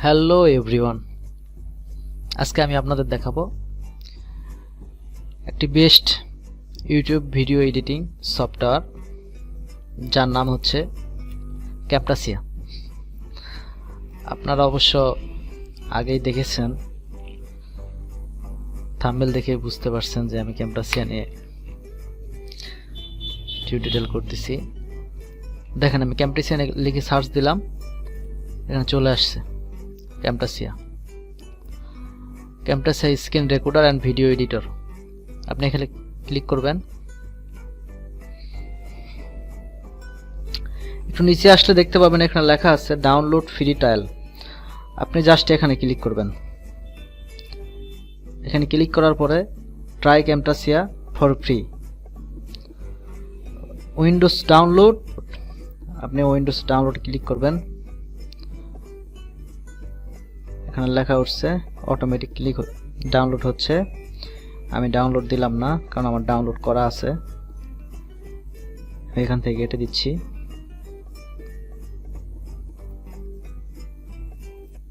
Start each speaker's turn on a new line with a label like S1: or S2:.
S1: Hello everyone, আজকে আমি আপনাদের দেখাবো একটি best YouTube video editing software যার নাম হচ্ছে ক্যাপটাসিয়া। আপনারা অবশ্য আগেই দেখেছেন, থাম্বনেল দেখে বুঝতে পারছেন যে আমি ক্যাপটাসিয়া নিয়ে টিউটোরিয়াল করতেছি। দেখেন, আমি ক্যাপটাসিয়া লিখে সার্চ দিলাম, এখানে চলে আসছে Camtasia screen recorder and video editor. আপনি এখানে ক্লিক করবেন। একটু নিচে আসলে দেখতে পাবেন এখানে লেখা আছে ডাউনলোড ফ্রি ট্রায়াল। আপনি জাস্ট এখানে ক্লিক করবেন। এখানে ক্লিক করার পরে try Camtasia for free Windows download, আপনি উইন্ডোজ ডাউনলোড ক্লিক করবেন। এখানে লেখা উঠছে অটোমেটিক্যালি ডাউনলোড হচ্ছে। আমি ডাউনলোড দিলাম না, কারণ আমার ডাউনলোড করা আছে। এখান থেকে কেটে দিচ্ছি।